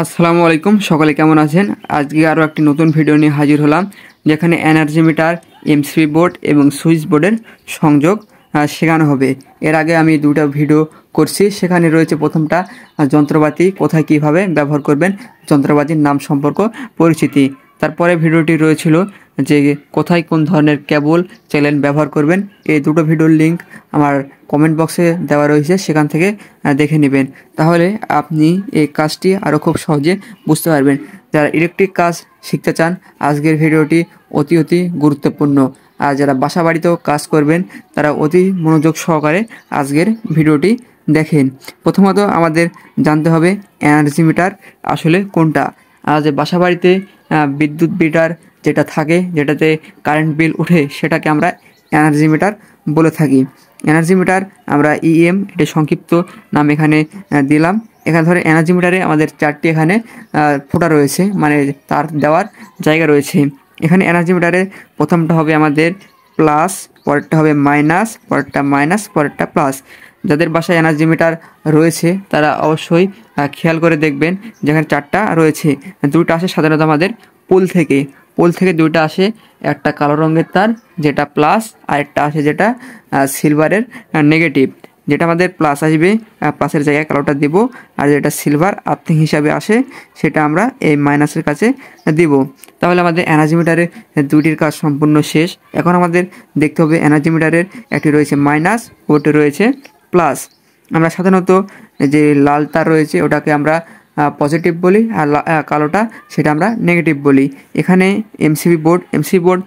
আসসালামু আলাইকুম, সকলে কেমন আছেন? আজকে আরও একটি নতুন ভিডিও নিয়ে হাজির হলাম, যেখানে এনার্জি মিটার, এমসিবি বোর্ড এবং সুইচ বোর্ডের সংযোগ শেখানো হবে। এর আগে আমি দুটো ভিডিও করছি, সেখানে রয়েছে প্রথমটা যন্ত্রপাতি কোথায় কিভাবে ব্যবহার করবেন, যন্ত্রপাতির নাম সম্পর্ক পরিচিতি। তারপরে ভিডিওটি রয়েছিল যে কোথায় কোন ধরনের কেবল চ্যানেল ব্যবহার করবেন। এই দুটো ভিডিওর লিঙ্ক আমার কমেন্ট বক্সে দেওয়া রয়েছে, সেখান থেকে দেখে নেবেন। তাহলে আপনি এই কাজটি আরও খুব সহজে বুঝতে পারবেন। যারা ইলেকট্রিক কাজ শিখতে চান, আজকের ভিডিওটি অতি গুরুত্বপূর্ণ। আর যারা বাসা বাড়িতেও কাজ করবেন, তারা অতি মনোযোগ সহকারে আজকের ভিডিওটি দেখেন। প্রথমত আমাদের জানতে হবে এনার্জি মিটার আসলে কোনটা। যে বাসা বাড়িতে বিদ্যুৎ মিটার যেটা থাকে, যেটাতে কারেন্ট বিল উঠে, সেটাকে আমরা এনার্জি মিটার বলে থাকি। এনার্জি মিটার আমরা এটি সংক্ষিপ্ত নাম এখানে দিলাম। এখানে ধরে এনার্জি মিটারে আমাদের চারটি এখানে ফোঁটা রয়েছে, মানে তার দেওয়ার জায়গা রয়েছে। এখানে এনার্জি মিটারে প্রথমটা হবে আমাদের প্লাস, পরেরটা হবে মাইনাস, পরেরটা মাইনাস, পরেরটা প্লাস। যাদের বাসায় এনার্জি মিটার রয়েছে তারা অবশ্যই খেয়াল করে দেখবেন, যেখানে চারটা রয়েছে। দুটো আসে সাধারণত আমাদের পোল থেকে দুইটা আসে, একটা কালো রঙের তার যেটা প্লাস, আর একটা আসে যেটা সিলভারের নেগেটিভ। যেটা আমাদের প্লাস আসবে, প্লাসের জায়গায় কালোটা দিব, আর যেটা সিলভার আর্থিং হিসাবে আসে সেটা আমরা এই মাইনাসের কাছে দিব। তাহলে আমাদের এনার্জি মিটারের দুইটির কাজ সম্পূর্ণ শেষ। এখন আমাদের দেখতে হবে এনার্জি মিটারের একটি রয়েছে মাইনাস, ওটি রয়েছে প্লাস। আমরা সাধারণত যে লাল তার রয়েছে ওটাকে আমরা পজিটিভ বলি, আর কালোটা সেটা আমরা নেগেটিভ বলি। এখানে এমসিবি বোর্ড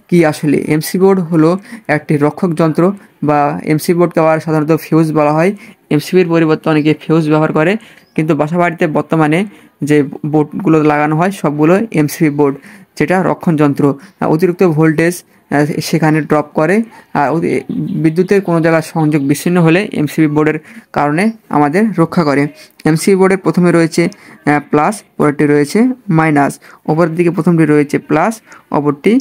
কি আসলে? এমসি বোর্ড হলো একটি রক্ষক যন্ত্র, বা এমসি বোর্ডকে আবার সাধারণত ফিউজ বলা হয়। এমসিবির পরিবর্তে অনেকে ফিউজ ব্যবহার করে, কিন্তু বাসা বাড়িতে বর্তমানে যে বোর্ডগুলো লাগানো হয় সবগুলো এমসিবি বোর্ড, যেটা রক্ষণ যন্ত্র। অতিরিক্ত ভোল্টেজ সেখানে ড্রপ করে, আর বিদ্যুতের কোনো জায়গায় সংযোগ বিচ্ছিন্ন হলে এমসিবি বোর্ডের কারণে আমাদের রক্ষা করে। এমসিবি বোর্ডের প্রথমে রয়েছে প্লাস, পরেরটি রয়েছে মাইনাস। ওপরের দিকে প্রথমটি রয়েছে প্লাস, অপরটি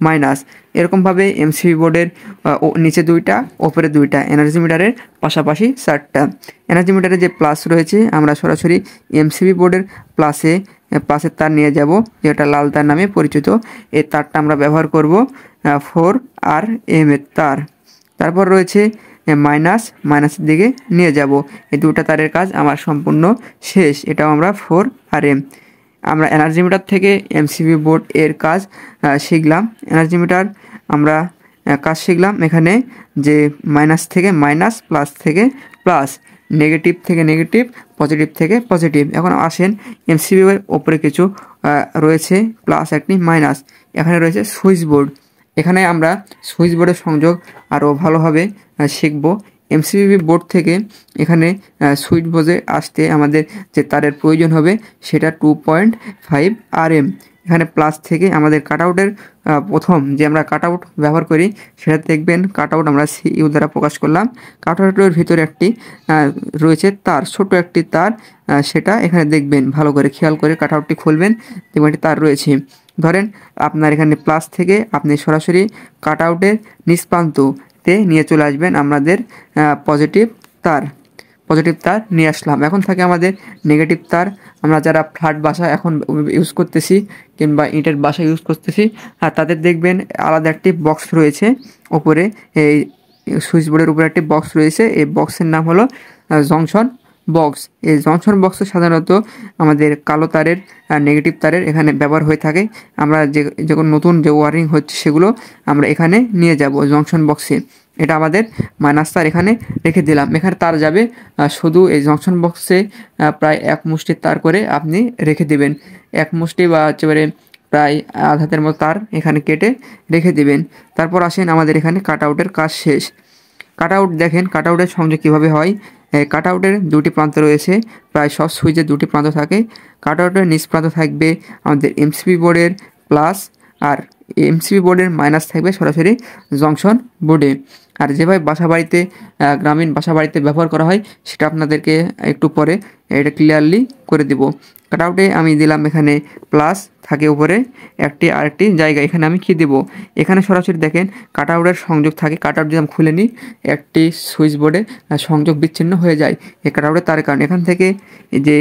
মাইনাস। এরকমভাবে এমসিবি বোর্ডের নিচে দুইটা, ওপরে দুইটা, এনার্জি মিটারের পাশাপাশি চারটা। এনার্জি মিটারে যে প্লাস রয়েছে, আমরা সরাসরি এমসিবি বোর্ডের প্লাসের তার নিয়ে যাব, যেটা লাল তার নামে পরিচিত। এই তারটা আমরা ব্যবহার করব 4RM এর তার। তারপর রয়েছে মাইনাসের দিকে নিয়ে যাব। এই দুটো তারের কাজ আমার সম্পূর্ণ শেষ। এটাও আমরা 4RM। আমরা এনার্জি মিটার থেকে এমসিবি বোর্ড এর কাজ শিখলাম। এনার্জি মিটার আমরা কাজ শিখলাম এখানে যে মাইনাস থেকে মাইনাস, প্লাস থেকে প্লাস, নেগেটিভ থেকে নেগেটিভ, পজিটিভ থেকে পজিটিভ। এখন আসেন এমসিবি এর ওপরে কিছু রয়েছে প্লাস, একটি মাইনাস। এখানে রয়েছে সুইচ বোর্ড। এখানে আমরা সুইচ বোর্ডের সংযোগ আরও ভালোভাবে শিখব। এমসিবি বোর্ড থেকে এখানে সুইচ বোর্ডে আসতে আমাদের যে তারের প্রয়োজন হবে সেটা 2.5 RM। এখানে প্লাস থেকে আমাদের কাটআউটের প্রথম যে আমরা কাটআউট ব্যবহার করি, সেটা দেখবেন কাটআউট আমরা CU দ্বারা প্রকাশ করলাম। কাটআউটের ভিতরে একটি রয়েছে তার, ছোট একটি তার, সেটা এখানে দেখবেন, ভালো করে খেয়াল করে কাটআউটটি খুলবেন, দেখবেন একটি তার রয়েছে। ধরেন আপনার এখানে প্লাস থেকে আপনি সরাসরি কাটআউটের নিচ প্রান্ততে নিয়ে চলে আসবেন আমাদের পজিটিভ তার নিয়ে আসলাম। এখন থাকে আমাদের নেগেটিভ তার। আমরা যারা ফ্ল্যাট বাসা এখন ইউজ করতেছি, কিংবা ইটের বাসা ইউজ করতেছি, আর তাদের দেখবেন আলাদা একটি বক্স রয়েছে ওপরে। এই সুইচ বোর্ডের উপরে একটি বক্স রয়েছে, এই বক্সের নাম হলো জংশন বক্স। এই জংশন বক্সে সাধারণত আমাদের কালো তারের, নেগেটিভ তারের এখানে ব্যবহার হয়ে থাকে। আমরা যখন নতুন যে ওয়ারিং হচ্ছে সেগুলো আমরা এখানে নিয়ে যাব জংশন বক্সে। এটা আমাদের মাইনাস তার এখানে রেখে দিলাম। এখানে তার যাবে শুধু এই জংশন বক্সে প্রায় 1 মুষ্টি তার করে আপনি রেখে দেবেন। 1 মুষ্টি বা একেবারে প্রায় আধ হাতের মতো তার এখানে কেটে রেখে দেবেন। তারপর আসেন আমাদের এখানে কাটআউটের কাজ শেষ। কাটআউট দেখেন, কাটআউটের সংযোগ কীভাবে হয়। কাটআউটের দুটি প্রান্ত রয়েছে, প্রায় সব সুইচের দুটি প্রান্ত থাকে। কাটআউটের নিচ প্রান্ত থাকবে আমাদের এমসিবি বোর্ডের প্লাস, আর এমসিবি বোর্ডের মাইনাস থাকবে সরাসরি জংশন বোর্ডে। আর যেভাবে বাসাবাড়িতে গ্রামীণ বাসাবাড়িতে ব্যবহার করা হয় সেটা আপনাদেরকে একটু পরে এটা ক্লিয়ারলি করে দেব। কাটআউটে আমি দিলাম এখানে প্লাস থাকে উপরে একটি আরেকটি জায়গা, এখানে আমি কি দেব, এখানে সরাসরি দেখেন কাটআউটের সংযোগ থাকে। কাটআউট যদি আমি খুলে নিই একটি সুইচ বোর্ডে সংযোগ বিচ্ছিন্ন হয়ে যায় এই কাটআউটের তার কারণে। এখান থেকে যে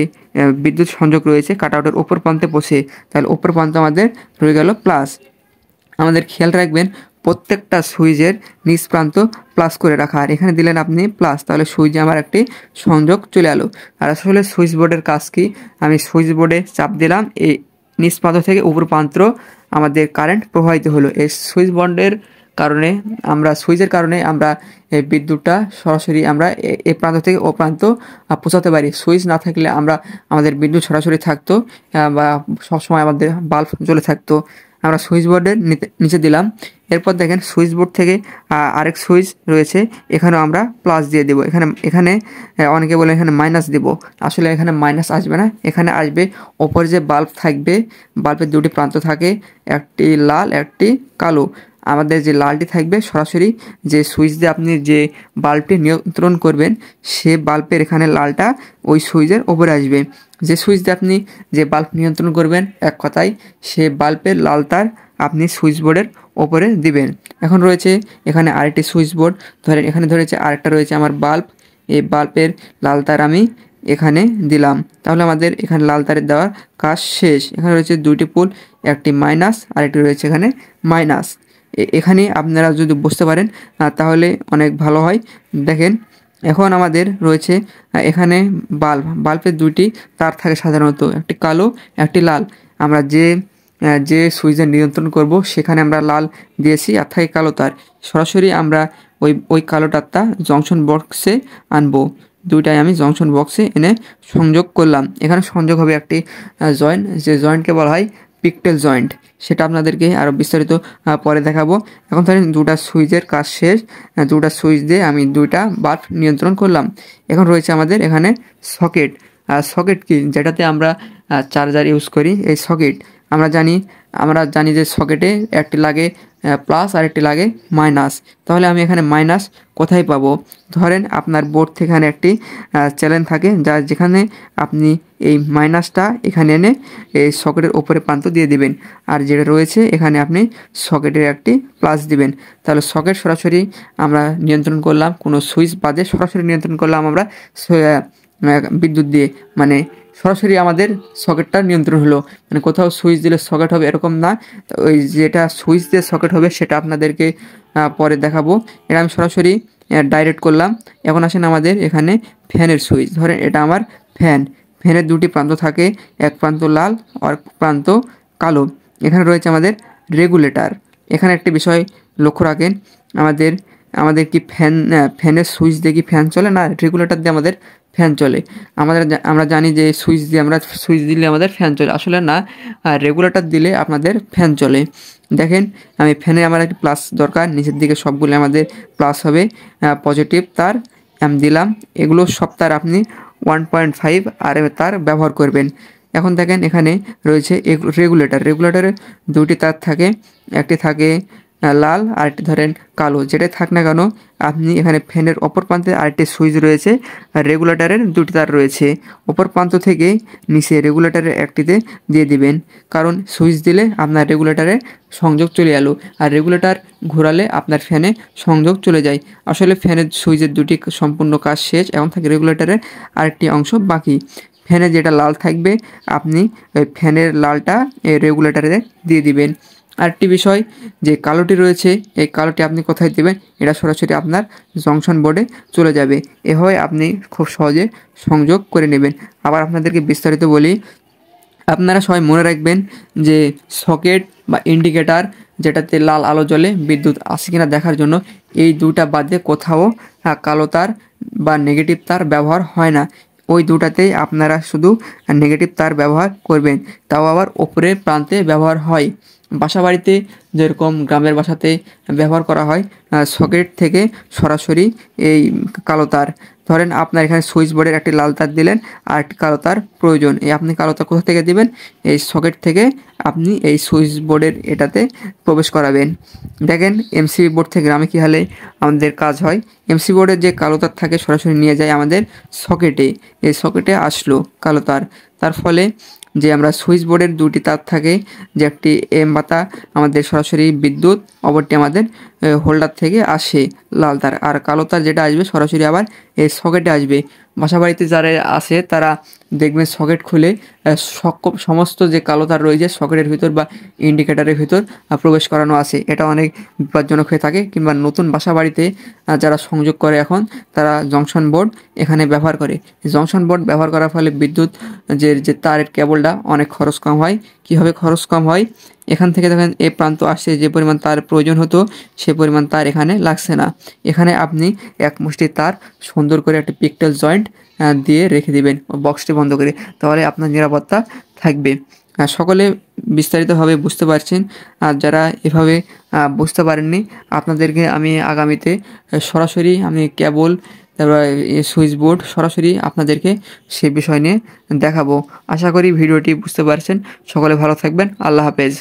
বিদ্যুৎ সংযোগ রয়েছে কাটআউটের ওপর প্রান্তে বসে, তাহলে ওপর প্রান্তে আমাদের রয়ে গেল প্লাস। আমাদের খেয়াল রাখবেন প্রত্যেকটা সুইচের নিচ প্রান্ত প্লাস করে রাখা, আর এখানে দিলেন আপনি প্লাস, তাহলে সুইচে আমার একটি সংযোগ চলে এলো। আর আসলে সুইচ বোর্ডের কাজ কি, আমি সুইচ বোর্ডে চাপ দিলাম, এই নিচ প্রান্ত থেকে উপর প্রান্ত আমাদের কারেন্ট প্রবাহিত হলো। এই সুইচ বোর্ডের কারণে আমরা সুইচের কারণে আমরা এই বিদ্যুৎটা সরাসরি আমরা এ প্রান্ত থেকে ও প্রান্ত পৌঁছাতে পারি। সুইচ না থাকলে আমাদের বিদ্যুৎ সরাসরি থাকতো বা সবসময় আমাদের বাল্ব জ্বলে থাকতো। আমরা সুইচ বোর্ডের নিচে দিলাম। এরপর দেখেন সুইচ বোর্ড থেকে আরেক সুইচ রয়েছে, এখানেও আমরা প্লাস দিয়ে দেবো। এখানে অনেকে বলে এখানে মাইনাস দেব, আসলে এখানে মাইনাস আসবে না, এখানে আসবে ওপরে যে বাল্ব থাকবে, বাল্বের দুটি প্রান্ত থাকে, একটি লাল একটি কালো। আমাদের যে লালটি থাকবে সরাসরি যে সুইচ দিয়ে আপনি যে বাল্বটি নিয়ন্ত্রণ করবেন সে বাল্বের এখানে লালটা ওই সুইচের ওপরে আসবে। যে সুইচ দিয়ে আপনি যে বাল্ব নিয়ন্ত্রণ করবেন এক কথায় সে বাল্বের লাল তার আপনি সুইচ বোর্ডের ওপরে দিবেন। এখন রয়েছে এখানে আরেকটি সুইচ বোর্ড, ধরেন এখানে ধরেছে আরেকটা রয়েছে আমার বাল্ব, এই বাল্বের লাল তার আমি এখানে দিলাম, তাহলে আমাদের এখানে লাল তারের দেওয়ার কাজ শেষ। এখানে রয়েছে দুইটি পোল, একটি মাইনাস আরেকটি রয়েছে এখানে মাইনাস। এখানে আপনারা যদি বুঝতে পারেন তাহলে অনেক ভালো হয়। দেখেন এখন আমাদের রয়েছে এখানে বাল্বের দুইটি তার থাকে সাধারণত, একটি কালো একটি লাল। আমরা যে সুইচে নিয়ন্ত্রণ করব সেখানে আমরা লাল দিয়েছি, আর থাকে কালো তার। সরাসরি আমরা ওই কালো তারটা জংশন বক্সে আনবো। দুইটাই আমি জংশন বক্সে এনে সংযোগ করলাম। এখানে সংযোগ হবে একটি জয়েন্ট, যে জয়েন্টকে বলা হয় পিকটেল জয়েন্ট, সেটা আপনাদেরকে আরও বিস্তারিত পরে দেখাবো। এখন ধরেন দুটা সুইচের কাজ শেষ, দুটা সুইচ দিয়ে আমি দুইটা বাল্ব নিয়ন্ত্রণ করলাম। এখন রয়েছে আমাদের এখানে সকেট। সকেট কি, যেটাতে আমরা চার্জার ইউজ করি, এই সকেট আমরা জানি যে সকেটে একটি লাগে প্লাস আর একটি লাগে মাইনাস। তাহলে আমি এখানে মাইনাস কোথায় পাবো, ধরেন আপনার বোর্ড থেকে এখানে একটি চ্যানেল থাকে যেখানে আপনি এই মাইনাসটা এখানে এনে এই সকেটের ওপরে প্রান্ত দিয়ে দিবেন, আর যেটা রয়েছে এখানে আপনি সকেটের একটি প্লাস দিবেন। তাহলে সকেট সরাসরি আমরা নিয়ন্ত্রণ করলাম, কোনো সুইচ বাদে সরাসরি নিয়ন্ত্রণ করলাম আমরা বিদ্যুৎ দিয়ে, মানে সরাসরি আমাদের সকেটটা নিয়ন্ত্রণ হলো। মানে কোথাও সুইচ দিলে সকেট হবে এরকম না, ওই যেটা সুইচ দিয়ে সকেট হবে সেটা আপনাদেরকে পরে দেখাবো। এটা আমি সরাসরি ডাইরেক্ট করলাম। এখন আসেন আমাদের এখানে ফ্যানের সুইচ, ধরেন এটা আমার ফ্যানের দুটি প্রান্ত থাকে, এক প্রান্ত লাল আর প্রান্ত কালো। এখানে রয়েছে আমাদের রেগুলেটর। এখানে একটি বিষয় লক্ষ্য রাখেন, আমাদের কি ফ্যানের সুইচ দিয়ে কি ফ্যান চলে না, রেগুলেটর দিয়ে আমাদের ফ্যান চলে। আমরা জানি যে সুইচ দিলে আমাদের ফ্যান চলে, আসলে না, রেগুলেটর দিলে আপনাদের ফ্যান চলে। দেখেন আমি ফ্যানে আমার একটি প্লাস দরকার, নিচের দিকে সবগুলো আমাদের প্লাস হবে, পজিটিভ তার আমি দিলাম। এগুলো সব তার আপনি 1.5 RM তার ব্যবহার করবেন। এখন দেখেন এখানে রয়েছে রেগুলেটরের দুটি তার থাকে, একটি থাকে লাল আরেকটি ধরেন কালো, যেটাই থাক না কেন আপনি এখানে ফ্যানের অপর প্রান্তে আরেকটি সুইচ রয়েছে, রেগুলেটরের দুটি তার রয়েছে, অপর প্রান্ত থেকে নিচে রেগুলেটরের একটিতে দিয়ে দিবেন, কারণ সুইচ দিলে আপনার রেগুলেটরে সংযোগ চলে এলো, আর রেগুলেটর ঘোরালে আপনার ফ্যানে সংযোগ চলে যায়। আসলে ফ্যানের সুইচের দুটি সম্পূর্ণ কাজ শেষ, এখন থাকে রেগুলেটরের আরেকটি অংশ বাকি। ফ্যানে যেটা লাল থাকবে আপনি ওই ফ্যানের লালটা এই রেগুলেটরে দিয়ে দিবেন। আরেকটি বিষয় যে কালোটি রয়েছে, এই কালোটি আপনি কোথায় দেবেন, এটা সরাসরি আপনার জংশন বোর্ডে চলে যাবে। এভাবে আপনি খুব সহজে সংযোগ করে নেবেন। আবার আপনাদেরকে বিস্তারিত বলি, আপনারা সবাই মনে রাখবেন যে সকেট বা ইন্ডিকেটার যেটাতে লাল আলো জ্বলে বিদ্যুৎ আসে কিনা দেখার জন্য, এই দুটা বাদে কোথাও কালো তার বা নেগেটিভ তার ব্যবহার হয় না। ওই দুটাতেই আপনারা শুধু নেগেটিভ তার ব্যবহার করবেন, তাও আবার ওপরের প্রান্তে ব্যবহার হয়। বাসাবাড়িতে যেরকম গ্রামের বাসাতে ব্যবহার করা হয় সকেট থেকে সরাসরি এই কালো তার, ধরেন আপনার এখানে সুইচ বোর্ডের একটি লাল তার দিলেন আর একটি কালো তার প্রয়োজন। আপনি কালো তার কোথা থেকে দিবেন? এই সকেট থেকে আপনি এই সুইচ বোর্ডের এটাতে প্রবেশ করাবেন। দেখেন এমসিবি বোর্ড থেকে গ্রামে কী হালে আমাদের কাজ হয়। এমসিবি বোর্ডের যে কালো তার থাকে সরাসরি নিয়ে যায় আমাদের সকেটে। এই সকেটে আসলো কালো তার, তার ফলে যে আমরা সুইচ বোর্ডের দুটি তার থাকে, যে একটি এম পাতা আমাদের সরাসরি বিদ্যুৎ, অপরটি আমাদের হোল্ডার থেকে আসে লাল তার, আর কালো তার যেটা আসবে সরাসরি আবার এই সকেটে আসবে। বাসাবাড়িতে যারা আসে তারা দেখবেন সকেট খুলে সমস্ত যে কালো তার রয়েছে সকেটের ভিতর বা ইন্ডিকেটারের ভিতর প্রবেশ করানো আছে। এটা অনেক বিপজ্জনক হয়ে থাকে। কিংবা নতুন বাসাবাড়িতে যারা সংযোগ করে এখন তারা জংশন বোর্ড এখানে ব্যবহার করে। জংশন বোর্ড ব্যবহার করার ফলে বিদ্যুৎ যে তারের কেবলটা অনেক খরচ কম হয়। কীভাবে খরচ কম হয়? এখান থেকে দেখেন এ প্রান্ত আসছে, যে পরিমাণ তার প্রয়োজন হতো সে পরিমাণ তার এখানে লাগছে না। এখানে আপনি এক মুষ্টি তার সুন্দর করে একটা পিকটেল জয়েন্ট দিয়ে রেখে দিবেন বক্সটি বন্ধ করে, তাহলে আপনার নিরাপত্তা থাকবে। সকলে বিস্তারিতভাবে বুঝতে পারছেন। আর যারা এভাবে বুঝতে পারেননি আপনাদেরকে আমি আগামীতে সরাসরি আমি কেবল তারপর সুইচ বোর্ড সরাসরি আপনাদেরকে সে বিষয় নিয়ে দেখাবো। আশা করি ভিডিওটি বুঝতে পারছেন। সকলে ভালো থাকবেন। আল্লাহ হাফেজ।